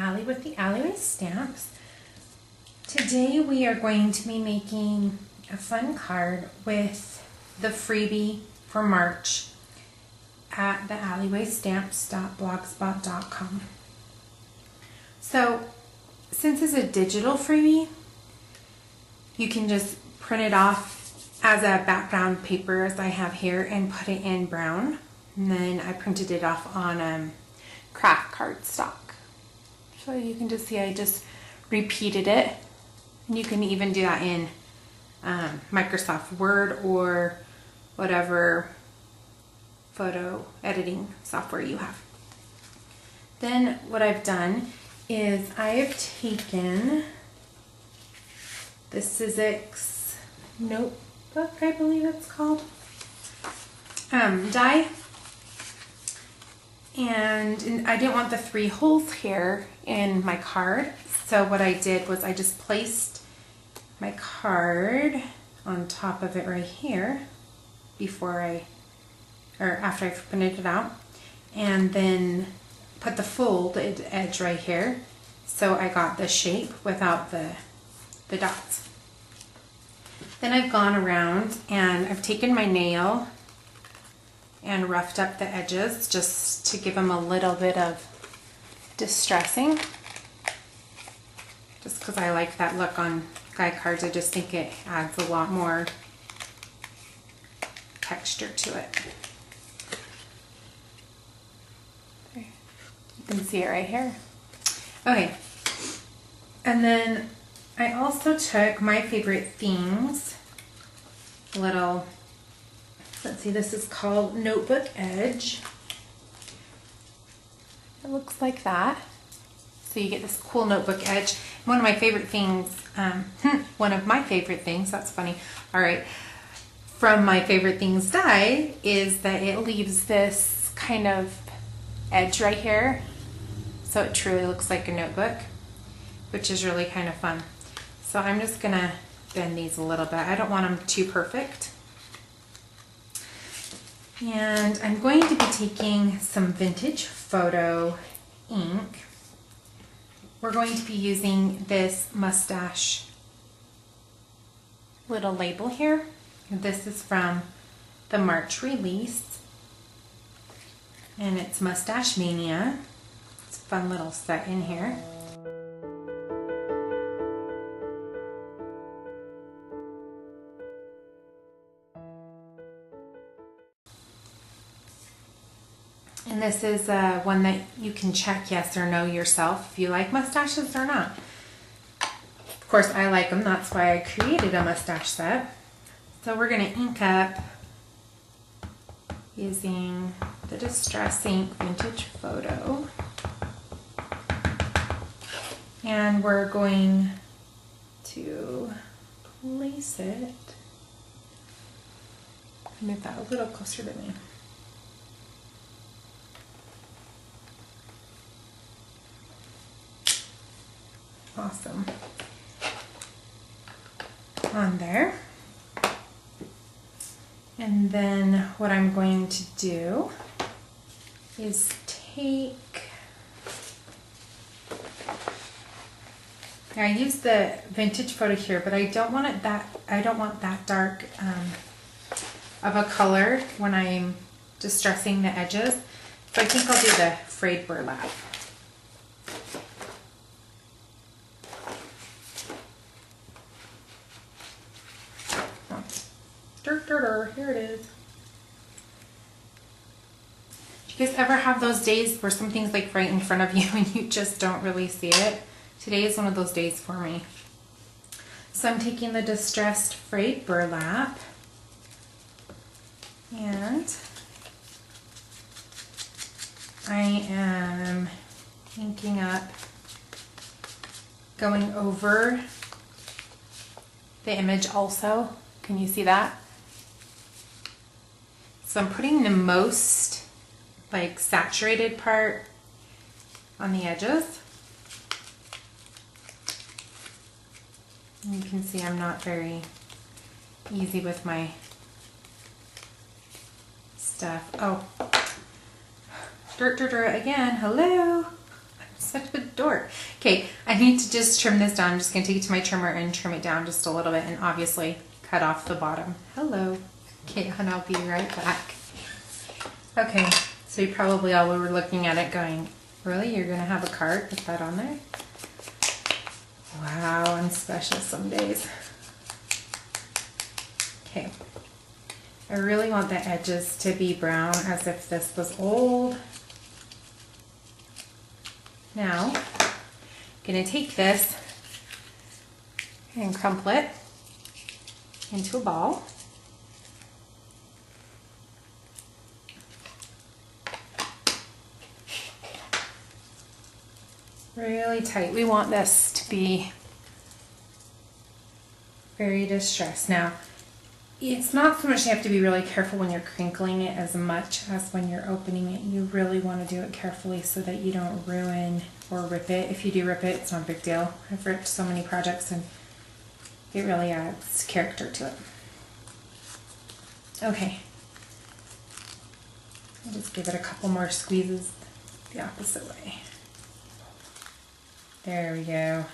Allie with the Alleyway Stamps. Today we are going to be making a fun card with the freebie for March at theAlleyWayStamps.blogspot.com. So since it's a digital freebie, you can just print it off as a background paper as I have here and put it in brown. And then I printed it off on craft cardstock. So you can just see I just repeated it. You can even do that in Microsoft Word or whatever photo editing software you have. Then what I've done is I have taken the Sizzix notebook, I believe it's called, die. And I didn't want the 3 holes here in my card. So what I did was I just placed my card on top of it right here after I printed it out, and then put the folded edge right here. So I got the shape without the dots. Then I've gone around and I've taken my nail and roughed up the edges just to give them a little bit of distressing. Just because I like that look on die cards, I just think it adds a lot more texture to it. You can see it right here. Okay, and then I also took my favorite things, let's see, this is called Notebook Edge. It looks like that. So you get this cool notebook edge. One of my favorite things, that's funny. All right, from my favorite things die is that it leaves this kind of edge right here. So it truly looks like a notebook, which is really kind of fun. So I'm just gonna bend these a little bit. I don't want them too perfect. And I'm going to be taking some vintage photo ink. We're going to be using this Mustache little label here. This is from the March release, and it's Mustache Mania. It's a fun little set in here. And this is one that you can check yes or no yourself if you like mustaches or not. Of course, I like them. That's why I created a mustache set. So we're going to ink up using the Distress Ink Vintage Photo. And we're going to place it. Move that a little closer to me. Awesome. On there. And then what I'm going to do is I use the vintage photo here, but I don't want that dark of a color when I'm distressing the edges. So I think I'll do the frayed burlap. Here it is. Do you guys ever have those days where something's like right in front of you and you just don't really see it? Today is one of those days for me. So I'm taking the distressed frayed burlap and I am inking up, going over the image also. Can you see that? So I'm putting the most like saturated part on the edges. And you can see I'm not very easy with my stuff. Oh, again, hello. I'm such a dork. Okay, I need to just trim this down. I'm just going to take it to my trimmer and trim it down just a little bit and obviously cut off the bottom. Hello. Okay, and I'll be right back. Okay, so you probably all were looking at it going, really? You're going to have a card with that on there? Wow, I'm special some days. Okay. I really want the edges to be brown as if this was old. Now, I'm going to take this and crumple it into a ball. Really tight. We want this to be very distressed. Now, it's not so much you have to be really careful when you're crinkling it as much as when you're opening it. You really want to do it carefully so that you don't ruin or rip it. If you do rip it, it's not a big deal. I've ripped so many projects and it really adds character to it. Okay. I'll just give it a couple more squeezes the opposite way. There we go.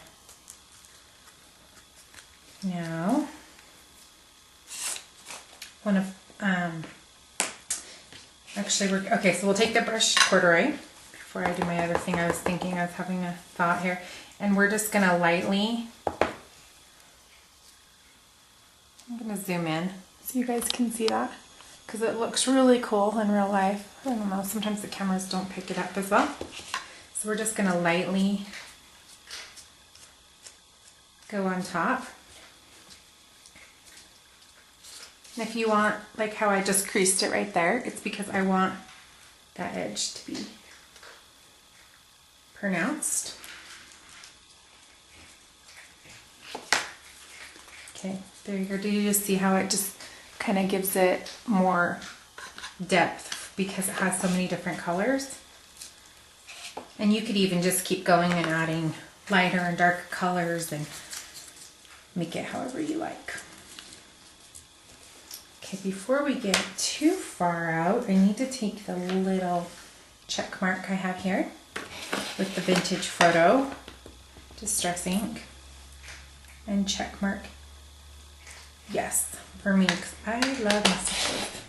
Now, okay, so we'll take the brushed corduroy before I do my other thing. I was having a thought here, and we're just gonna lightly, I'm gonna zoom in so you guys can see that, because it looks really cool in real life. I don't know, sometimes the cameras don't pick it up as well. So we're just gonna lightly go on top. And if you want, like how I just creased it right there, it's because I want that edge to be pronounced. Okay, there you go. Do you just see how it just kind of gives it more depth because it has so many different colors? And you could even just keep going and adding lighter and darker colors and make it however you like. Okay, before we get too far out, I need to take the little check mark I have here with the vintage photo distress ink and check mark yes for me because I love messages.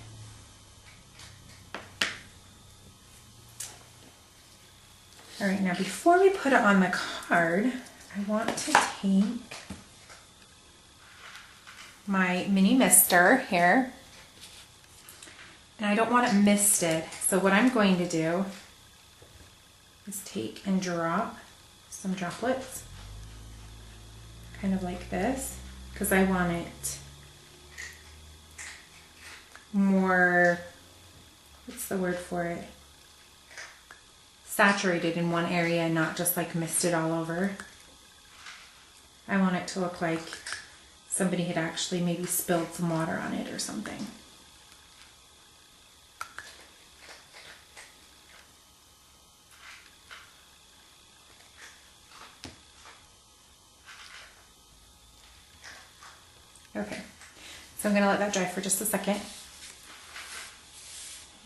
All right, now before we put it on the card, I want to take my mini mister here, and I don't want it misted, so what I'm going to do is take and drop some droplets kind of like this, because I want it more, what's the word for it, saturated in one area and not just like misted all over. I want it to look like somebody had actually maybe spilled some water on it or something. Okay, so I'm gonna let that dry for just a second.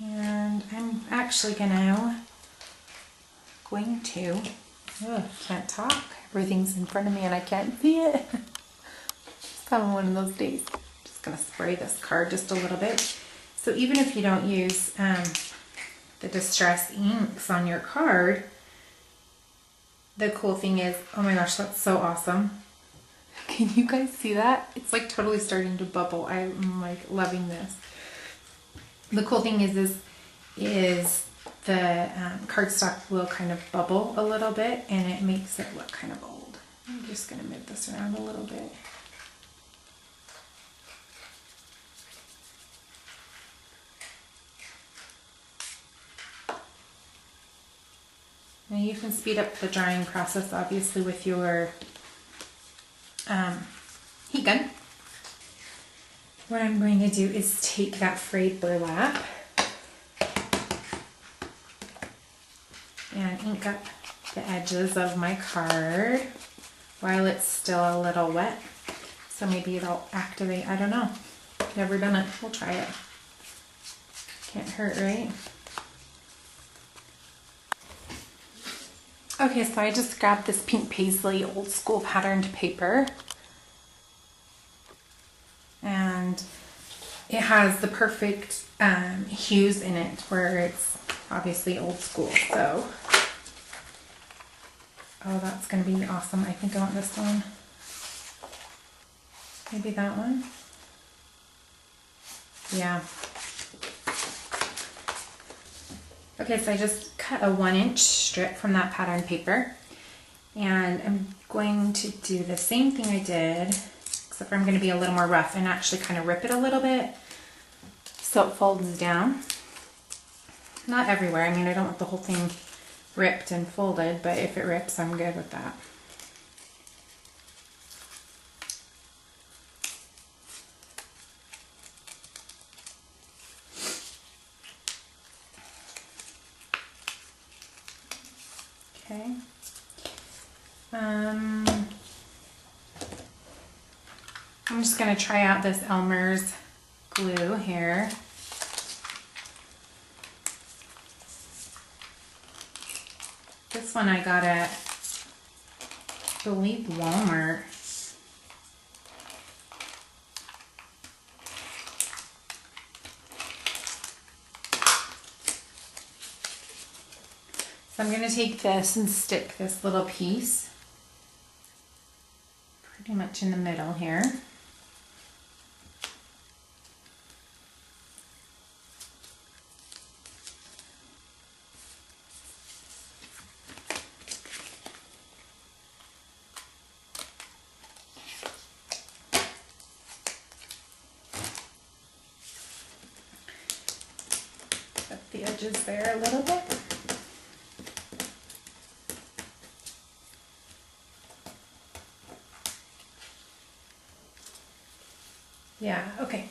And I'm actually going to, can't talk. Everything's in front of me and I can't see it. Having one of those days. Just gonna spray this card just a little bit. So even if you don't use the distress inks on your card, the cool thing is, oh my gosh, that's so awesome. Can you guys see that? It's like totally starting to bubble. I'm like loving this. The cool thing is the cardstock will kind of bubble a little bit and it makes it look kind of old. I'm just gonna move this around a little bit. Now you can speed up the drying process obviously with your heat gun. What I'm going to do is take that frayed burlap and ink up the edges of my card while it's still a little wet. So maybe it'll activate, I don't know. Never done it, we'll try it. Can't hurt, right? Okay, so I just grabbed this pink paisley old school patterned paper, and it has the perfect hues in it where it's obviously old school. So, oh, that's going to be awesome. I think I want this one. Maybe that one. Yeah. Okay, so I just cut a 1-inch strip from that pattern paper, and I'm going to do the same thing I did, except for I'm going to be a little more rough and actually kind of rip it a little bit so it folds down. Not everywhere. I mean, I don't want the whole thing ripped and folded, but if it rips, I'm good with that. Okay. I'm just going to try out this Elmer's glue here. This one I got at, I believe, Walmart. So I'm going to take this and stick this little piece pretty much in the middle here. Set the edges there a little bit. Yeah, okay.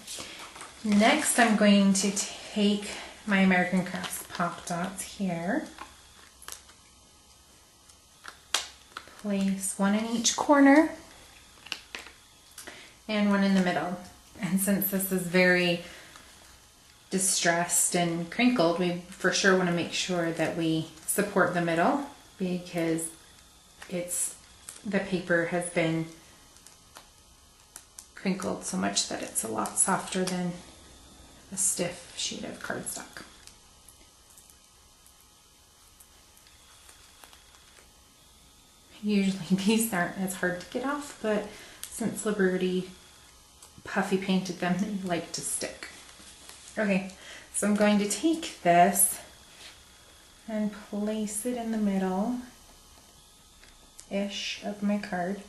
Next I'm going to take my American Crafts Pop Dots here. Place one in each corner and one in the middle. And since this is very distressed and crinkled, we for sure want to make sure that we support the middle, because the paper has been crinkled so much that it's a lot softer than a stiff sheet of cardstock. Usually these aren't as hard to get off, but since Liberty puffy painted them, they like to stick. Okay, so I'm going to take this and place it in the middle-ish of my card.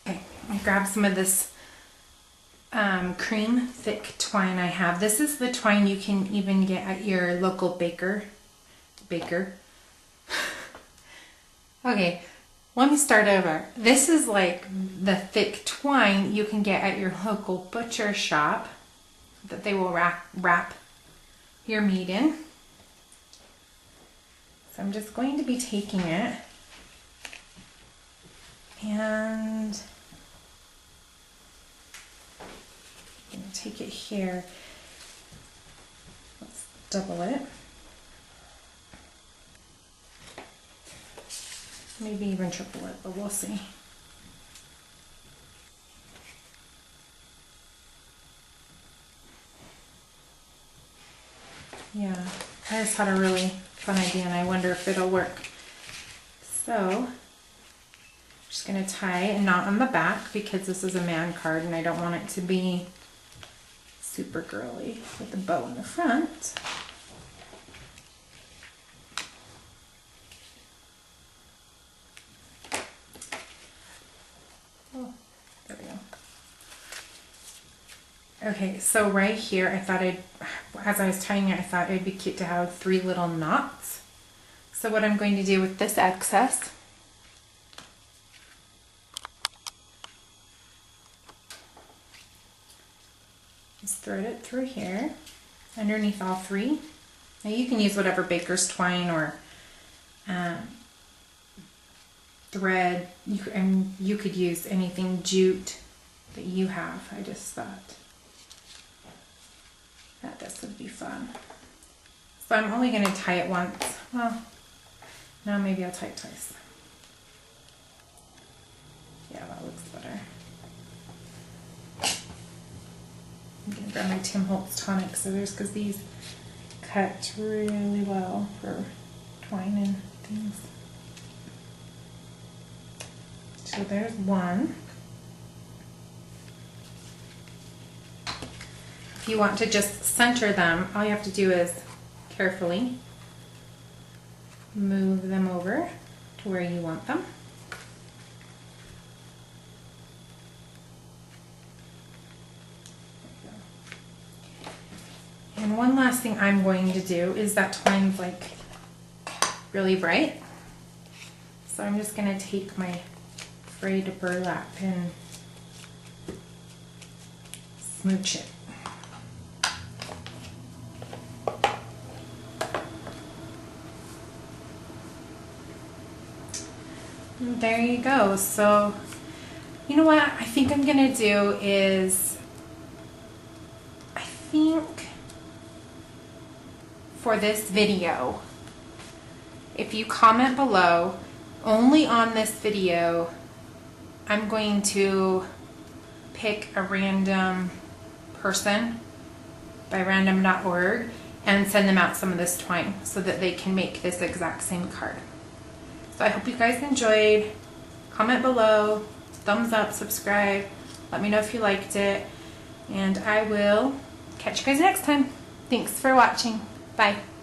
Okay, I grabbed some of this cream thick twine I have. This is the twine you can even get at your local baker. Okay, let me start over. This is like the thick twine you can get at your local butcher shop that they will wrap your meat in. So I'm just going to be taking it and I'm going to take it here. Let's double it. Maybe even triple it, but we'll see. Yeah, I just had a really fun idea and I wonder if it'll work. So, I'm just going to tie a knot on the back because this is a man card and I don't want it to be super girly with a bow in the front. Oh, there we go. Okay, so right here, I thought as I was tying it, I thought it'd be cute to have 3 little knots. So what I'm going to do with this excess is thread it through here, underneath all 3. Now you can use whatever baker's twine or thread. You could use anything jute that you have. I just thought that this would be fun. So I'm only going to tie it once. Well, Now maybe I'll tie it twice. Yeah, that looks better. I'm gonna grab my Tim Holtz tonic scissors because these cut really well for twine and things. So there's one. If you want to just center them, all you have to do is carefully move them over to where you want them. And one last thing I'm going to do is that twine's like really bright. So I'm just going to take my frayed burlap and smooch it. And there you go. So, you know what I think I'm going to do is, I think for this video, if you comment below, only on this video, I'm going to pick a random person by random.org and send them out some of this twine so that they can make this exact same card. So I hope you guys enjoyed. Comment below, thumbs up, subscribe. Let me know if you liked it. And I will catch you guys next time. Thanks for watching. Bye.